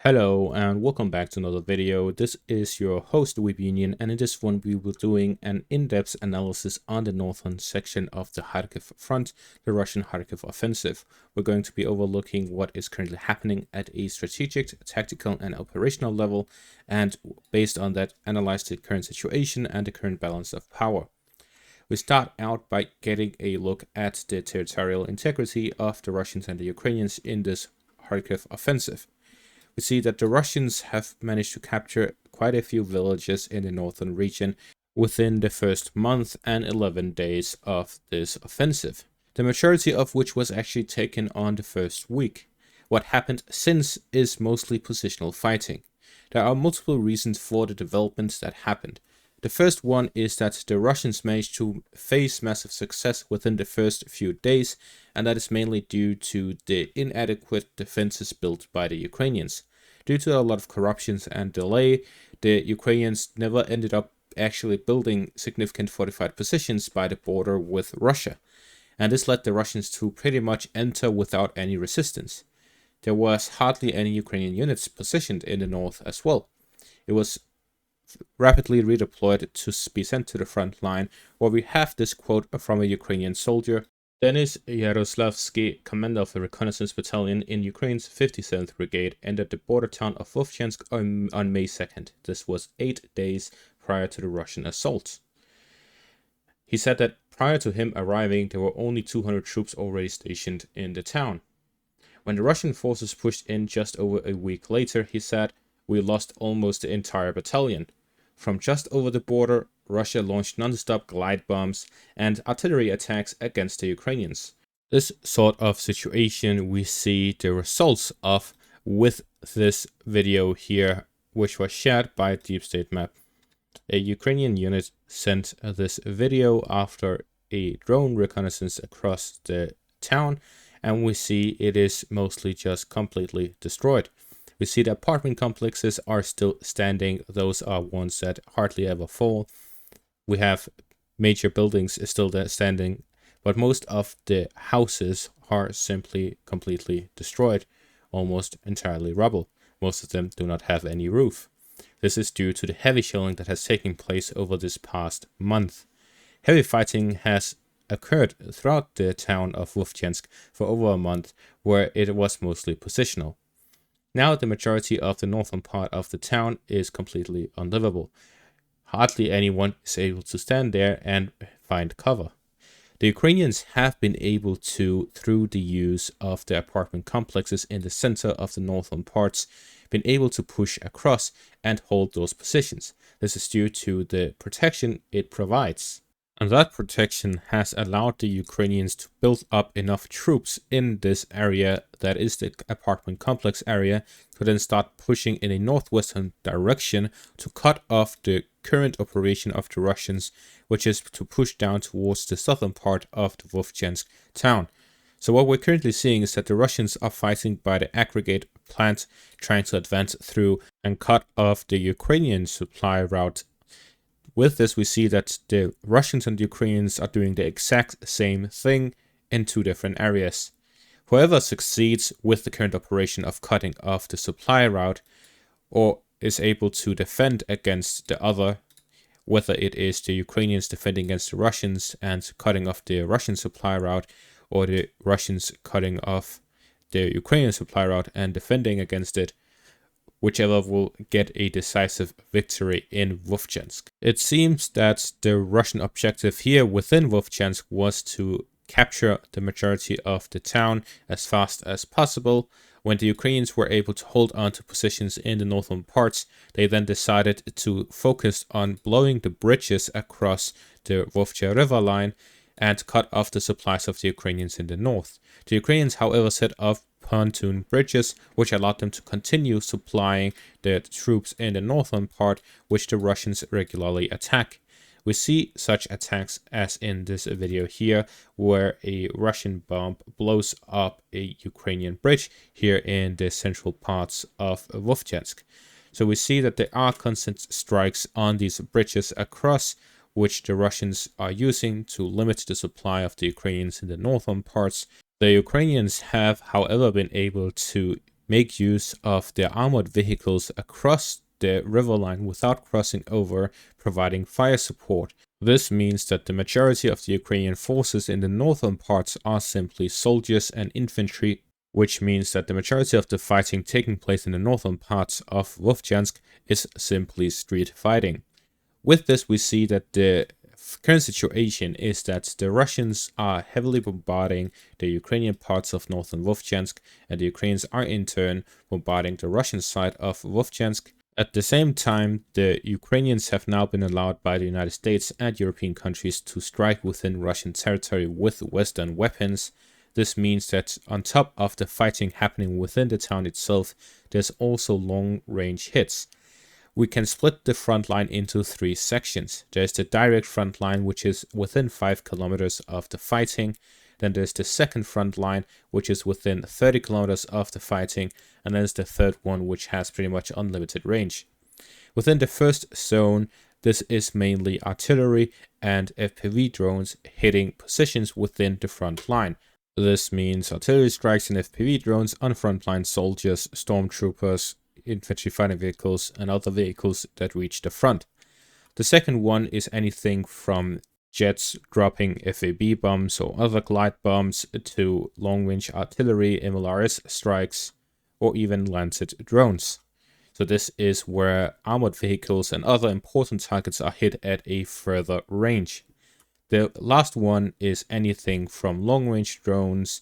Hello and welcome back to another video. This is your host Weeb Union, and in this one we will be doing an in-depth analysis on the northern section of the Kharkiv front, the Russian Kharkiv offensive. We're going to be overlooking what is currently happening at a strategic, tactical and operational level, and based on that analyze the current situation and the current balance of power. We start out by getting a look at the territorial integrity of the Russians and the Ukrainians in this Kharkiv offensive. We see that the Russians have managed to capture quite a few villages in the northern region within the first month and 11 days of this offensive, the majority of which was actually taken on the first week. What happened since is mostly positional fighting. There are multiple reasons for the developments that happened. The first one is that the Russians managed to face massive success within the first few days, and that is mainly due to the inadequate defenses built by the Ukrainians. Due to a lot of corruptions and delay, the Ukrainians never ended up actually building significant fortified positions by the border with Russia, and this led the Russians to pretty much enter without any resistance. There was hardly any Ukrainian units positioned in the north as well. It was rapidly redeployed to be sent to the front line, where we have this quote from a Ukrainian soldier. Denis Yaroslavsky, commander of the reconnaissance battalion in Ukraine's 57th Brigade, entered the border town of Vovchansk on May 2nd. This was 8 days prior to the Russian assault. He said that prior to him arriving, there were only 200 troops already stationed in the town. When the Russian forces pushed in just over a week later, he said, "We lost almost the entire battalion." From just over the border, Russia launched non-stop glide bombs and artillery attacks against the Ukrainians. This sort of situation we see the results of with this video here, which was shared by Deep State Map. A Ukrainian unit sent this video after a drone reconnaissance across the town, and we see it is mostly just completely destroyed. We see the apartment complexes are still standing. Those are ones that hardly ever fall. We have major buildings still standing, but most of the houses are simply completely destroyed, almost entirely rubble. Most of them do not have any roof. This is due to the heavy shelling that has taken place over this past month. Heavy fighting has occurred throughout the town of Vovchansk for over a month, where it was mostly positional. Now the majority of the northern part of the town is completely unlivable. Hardly anyone is able to stand there and find cover. The Ukrainians have been able to, through the use of the apartment complexes in the center of the northern parts, been able to push across and hold those positions. This is due to the protection it provides. And that protection has allowed the Ukrainians to build up enough troops in this area, that is the apartment complex area, to then start pushing in a northwestern direction to cut off the current operation of the Russians, which is to push down towards the southern part of the Vovchansk town. So what we're currently seeing is that the Russians are fighting by the aggregate plant, trying to advance through and cut off the Ukrainian supply route. With this, we see that the Russians and the Ukrainians are doing the exact same thing in two different areas. Whoever succeeds with the current operation of cutting off the supply route or is able to defend against the other, whether it is the Ukrainians defending against the Russians and cutting off the Russian supply route, or the Russians cutting off the Ukrainian supply route and defending against it, whichever will get a decisive victory in Vovchansk. It seems that the Russian objective here within Vovchansk was to capture the majority of the town as fast as possible. When the Ukrainians were able to hold on to positions in the northern parts, they then decided to focus on blowing the bridges across the Vovcha river line and cut off the supplies of the Ukrainians in the north. The Ukrainians, however, set up pontoon bridges, which allowed them to continue supplying the troops in the northern part, which the Russians regularly attack. We see such attacks as in this video here, where a Russian bomb blows up a Ukrainian bridge here in the central parts of Vovchansk. So we see that there are constant strikes on these bridges across, which the Russians are using to limit the supply of the Ukrainians in the northern parts. The Ukrainians have, however, been able to make use of their armored vehicles across the river line without crossing over, providing fire support. This means that the majority of the Ukrainian forces in the northern parts are simply soldiers and infantry, which means that the majority of the fighting taking place in the northern parts of Vovchansk is simply street fighting. With this, we see that the current situation is that the Russians are heavily bombarding the Ukrainian parts of northern Vovchansk, and the Ukrainians are in turn bombarding the Russian side of Vovchansk. At the same time, the Ukrainians have now been allowed by the United States and European countries to strike within Russian territory with Western weapons. This means that on top of the fighting happening within the town itself, there's also long-range hits. We can split the front line into three sections. There's the direct front line, which is within 5 kilometers of the fighting. Then there's the second front line, which is within 30 kilometers of the fighting. And then there's the third one, which has pretty much unlimited range. Within the first zone, this is mainly artillery and FPV drones hitting positions within the front line. This means artillery strikes and FPV drones on frontline soldiers, stormtroopers, infantry fighting vehicles, and other vehicles that reach the front. The second one is anything from jets dropping FAB bombs or other glide bombs to long-range artillery, MLRS strikes, or even landed drones. So this is where armored vehicles and other important targets are hit at a further range. The last one is anything from long-range drones,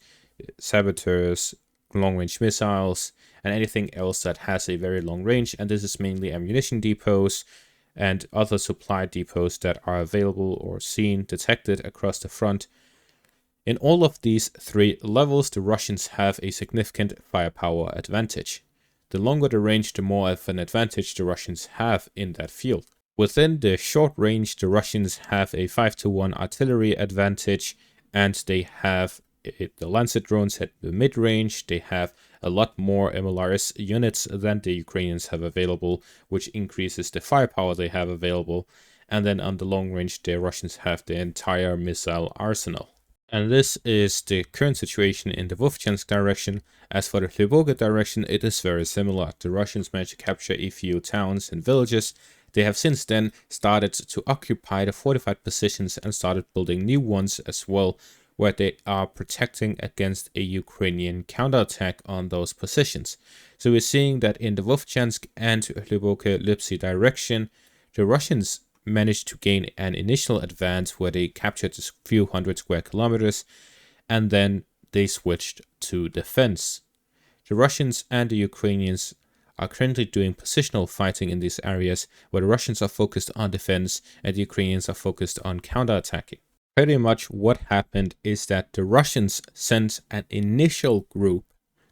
saboteurs, long-range missiles, and anything else that has a very long range, and this is mainly ammunition depots and other supply depots that are available or seen, detected across the front. In all of these three levels, the Russians have a significant firepower advantage. The longer the range, the more of an advantage the Russians have in that field. Within the short range, the Russians have a 5-to-1 artillery advantage, and they have the Lancet drones at the mid-range. They have a lot more MLRS units than the Ukrainians have available, which increases the firepower they have available. And then on the long range, the Russians have the entire missile arsenal. And this is the current situation in the Vovchansk direction. As for the Hlyboga direction, it is very similar. The Russians managed to capture a few towns and villages. They have since then started to occupy the fortified positions and started building new ones as well, where they are protecting against a Ukrainian counterattack on those positions. So we're seeing that in the Vovchansk and Hlyboga-Lipsy direction, the Russians managed to gain an initial advance where they captured a few hundred square kilometers, and then they switched to defense. The Russians and the Ukrainians are currently doing positional fighting in these areas, where the Russians are focused on defense and the Ukrainians are focused on counterattacking. Pretty much what happened is that the Russians sent an initial group.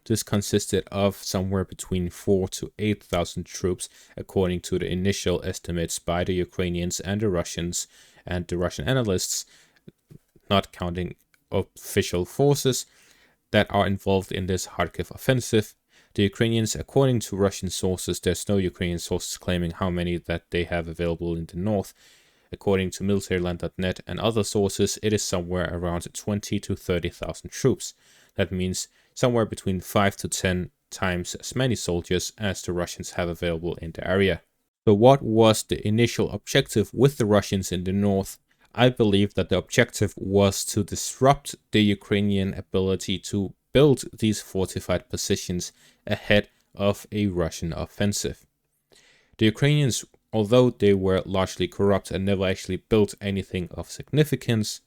This consisted of somewhere between 4,000 to 8,000 troops, according to the initial estimates by the Ukrainians and the Russians and the Russian analysts, not counting official forces that are involved in this Kharkiv offensive. The Ukrainians, according to Russian sources, there's no Ukrainian sources claiming how many that they have available in the north. According to militaryland.net and other sources, it is somewhere around 20,000 to 30,000 troops. That means somewhere between 5 to 10 times as many soldiers as the Russians have available in the area. So what was the initial objective with the Russians in the north? I believe that the objective was to disrupt the Ukrainian ability to build these fortified positions ahead of a Russian offensive. The Ukrainians, although they were largely corrupt and never actually built anything of significance,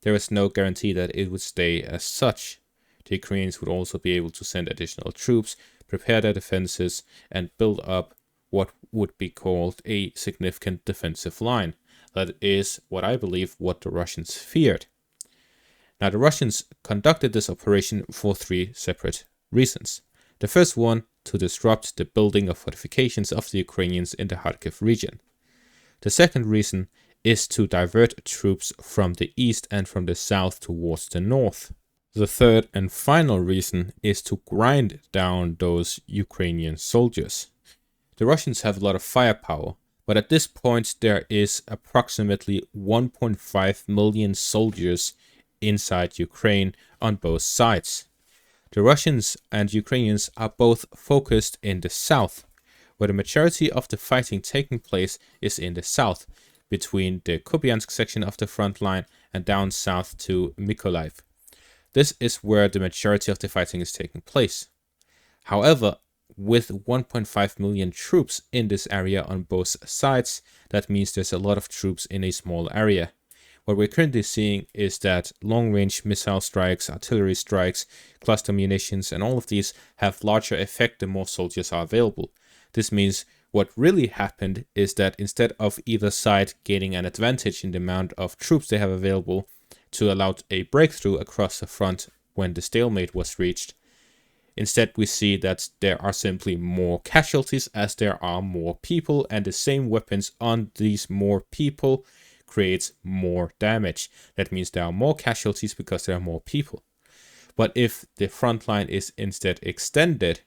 there is no guarantee that it would stay as such. The Ukrainians would also be able to send additional troops, prepare their defenses, and build up what would be called a significant defensive line. That is what I believe what the Russians feared. Now, the Russians conducted this operation for three separate reasons. The first one, to disrupt the building of fortifications of the Ukrainians in the Kharkiv region. The second reason is to divert troops from the east and from the south towards the north. The third and final reason is to grind down those Ukrainian soldiers. The Russians have a lot of firepower, but at this point there is approximately 1.5 million soldiers inside Ukraine on both sides. The Russians and Ukrainians are both focused in the south, where the majority of the fighting taking place is in the south, between the Kupiansk section of the front line and down south to Mykolaiv. This is where the majority of the fighting is taking place. However, with 1.5 million troops in this area on both sides, that means there's a lot of troops in a small area. What we're currently seeing is that long-range missile strikes, artillery strikes, cluster munitions, and all of these have larger effect the more soldiers are available. This means what really happened is that instead of either side gaining an advantage in the amount of troops they have available to allow a breakthrough across the front when the stalemate was reached, instead we see that there are simply more casualties as there are more people, and the same weapons on these more people creates more damage. That means there are more casualties because there are more people. But if the front line is instead extended,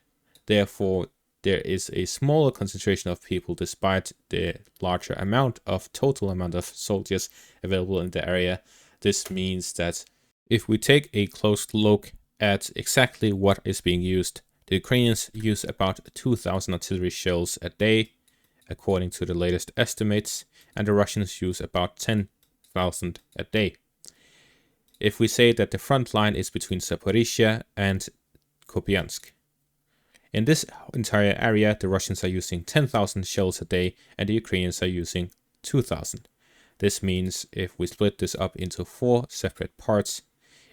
therefore there is a smaller concentration of people despite the larger total amount of soldiers available in the area. This means that if we take a close look at exactly what is being used, the Ukrainians use about 2,000 artillery shells a day, according to the latest estimates, and the Russians use about 10,000 a day. If we say that the front line is between Zaporizhia and Kupiansk, in this entire area, the Russians are using 10,000 shells a day and the Ukrainians are using 2,000. This means if we split this up into 4 separate parts,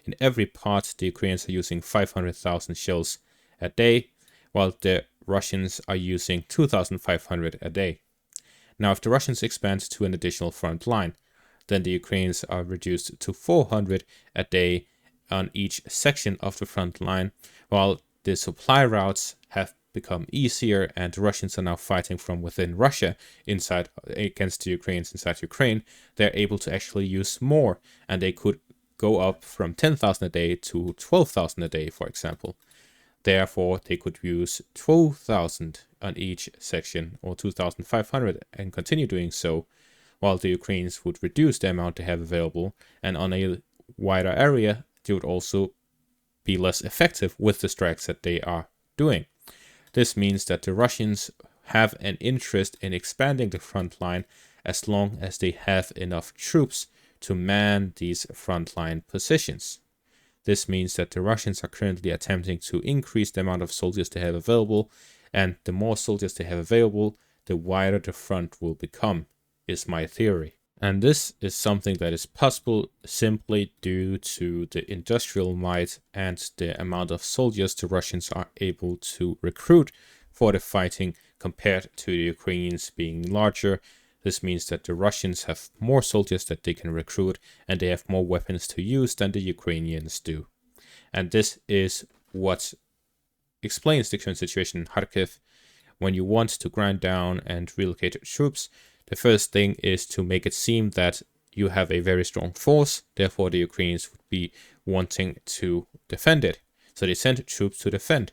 in every part the Ukrainians are using 500,000 shells a day, while the Russians are using 2,500 a day. Now, if the Russians expand to an additional front line, then the Ukrainians are reduced to 400 a day on each section of the front line, while the supply routes have become easier and the Russians are now fighting from within Russia against the Ukrainians inside Ukraine. They're able to actually use more, and they could go up from 10,000 a day to 12,000 a day, for example. Therefore, they could use 12,000 on each section or 2,500 and continue doing so, while the Ukrainians would reduce the amount they have available, and on a wider area, they would also be less effective with the strikes that they are doing. This means that the Russians have an interest in expanding the front line as long as they have enough troops to man these frontline positions. This means that the Russians are currently attempting to increase the amount of soldiers they have available, and the more soldiers they have available, the wider the front will become, is my theory. And this is something that is possible simply due to the industrial might and the amount of soldiers the Russians are able to recruit for the fighting compared to the Ukrainians being larger. This means that the Russians have more soldiers that they can recruit and they have more weapons to use than the Ukrainians do. And this is what explains the current situation in Kharkiv. When you want to grind down and relocate troops, the first thing is to make it seem that you have a very strong force, therefore the Ukrainians would be wanting to defend it. So they send troops to defend.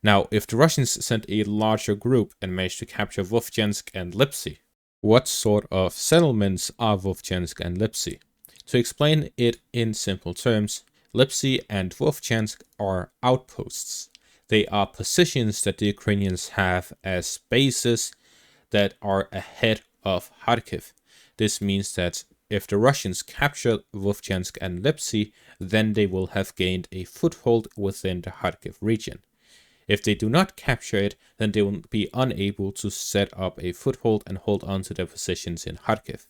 Now, if the Russians sent a larger group and managed to capture Vovchansk and Lipsy, what sort of settlements are Vovchansk and Lipsy? To explain it in simple terms, Lipsy and Vovchansk are outposts. They are positions that the Ukrainians have as bases that are ahead of Kharkiv. This means that if the Russians capture Vovchansk and Lipsy, then they will have gained a foothold within the Kharkiv region. If they do not capture it, then they will be unable to set up a foothold and hold on to their positions in Kharkiv.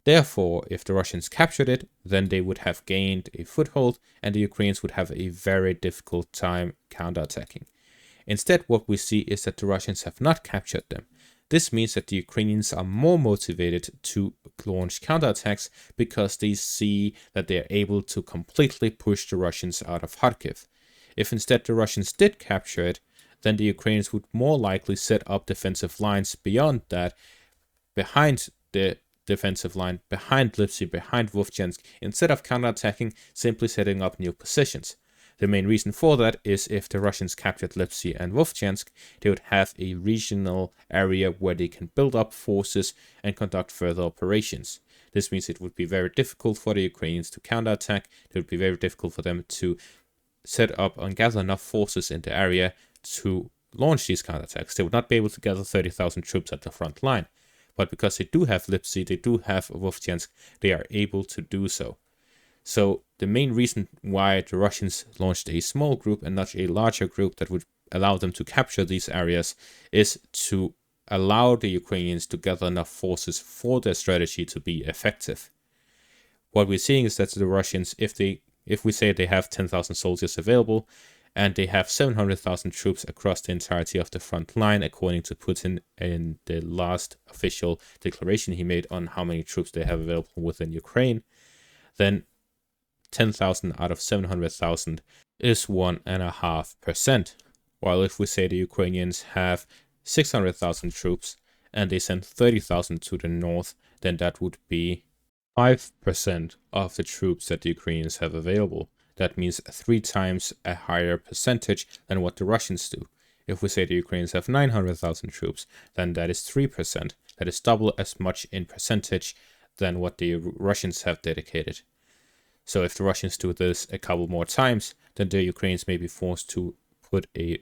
Therefore, if the Russians captured it, then they would have gained a foothold and the Ukrainians would have a very difficult time counterattacking. Instead, what we see is that the Russians have not captured them. This means that the Ukrainians are more motivated to launch counterattacks because they see that they are able to completely push the Russians out of Kharkiv. If instead the Russians did capture it, then the Ukrainians would more likely set up defensive lines beyond that, behind the defensive line, behind Lipsy, behind Vovchansk, instead of counterattacking, simply setting up new positions. The main reason for that is if the Russians captured Lipsy and Vovchansk, they would have a regional area where they can build up forces and conduct further operations. This means it would be very difficult for the Ukrainians to counterattack. It would be very difficult for them to set up and gather enough forces in the area to launch these counterattacks. They would not be able to gather 30,000 troops at the front line. But because they do have Lipsy, they do have Vovtyansk, they are able to do so. So the main reason why the Russians launched a small group and not a larger group that would allow them to capture these areas is to allow the Ukrainians to gather enough forces for their strategy to be effective. What we're seeing is that the Russians, if we say they have 10,000 soldiers available, and they have 700,000 troops across the entirety of the front line, according to Putin in the last official declaration he made on how many troops they have available within Ukraine, then 10,000 out of 700,000 is 1.5%. While if we say the Ukrainians have 600,000 troops and they send 30,000 to the north, then that would be 5% of the troops that the Ukrainians have available. That means 3 times a higher percentage than what the Russians do. If we say the Ukrainians have 900,000 troops, then that is 3%. That is double as much in percentage than what the Russians have dedicated. So if the Russians do this a couple more times, then the Ukrainians may be forced to put a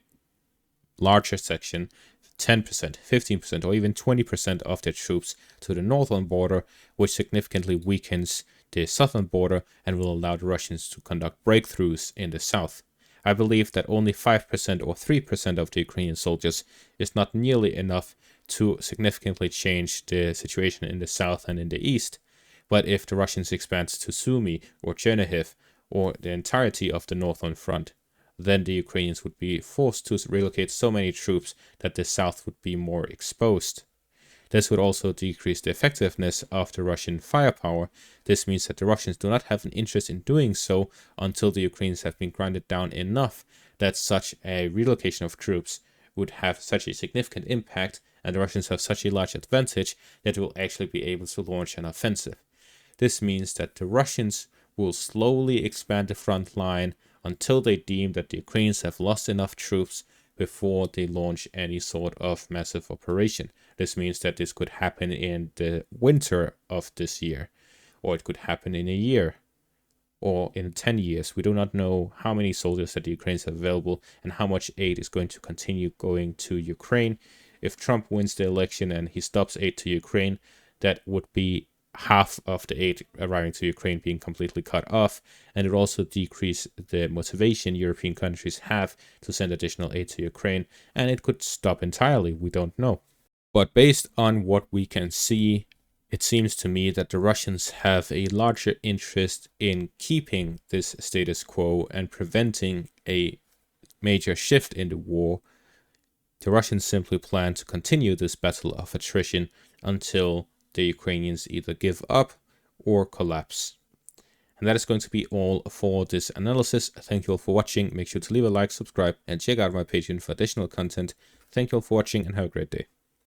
larger section, 10%, 15%, or even 20% of their troops to the northern border, which significantly weakens the southern border and will allow the Russians to conduct breakthroughs in the south. I believe that only 5% or 3% of the Ukrainian soldiers is not nearly enough to significantly change the situation in the south and in the east. But if the Russians expand to Sumy or Chernihiv or the entirety of the northern front, then the Ukrainians would be forced to relocate so many troops that the south would be more exposed. This would also decrease the effectiveness of the Russian firepower. This means that the Russians do not have an interest in doing so until the Ukrainians have been grinded down enough that such a relocation of troops would have such a significant impact and the Russians have such a large advantage that they will actually be able to launch an offensive. This means that the Russians will slowly expand the front line until they deem that the Ukrainians have lost enough troops before they launch any sort of massive operation. This means that this could happen in the winter of this year, or it could happen in a year, or in 10 years. We do not know how many soldiers that the Ukrainians have available and how much aid is going to continue going to Ukraine. If Trump wins the election and he stops aid to Ukraine, that would be half of the aid arriving to Ukraine being completely cut off, and it would also decrease the motivation European countries have to send additional aid to Ukraine, and it could stop entirely. We don't know. But based on what we can see, it seems to me that the Russians have a larger interest in keeping this status quo and preventing a major shift in the war. The Russians simply plan to continue this battle of attrition until the Ukrainians either give up or collapse. And that is going to be all for this analysis. Thank you all for watching. Make sure to leave a like, subscribe, and check out my Patreon for additional content. Thank you all for watching and have a great day.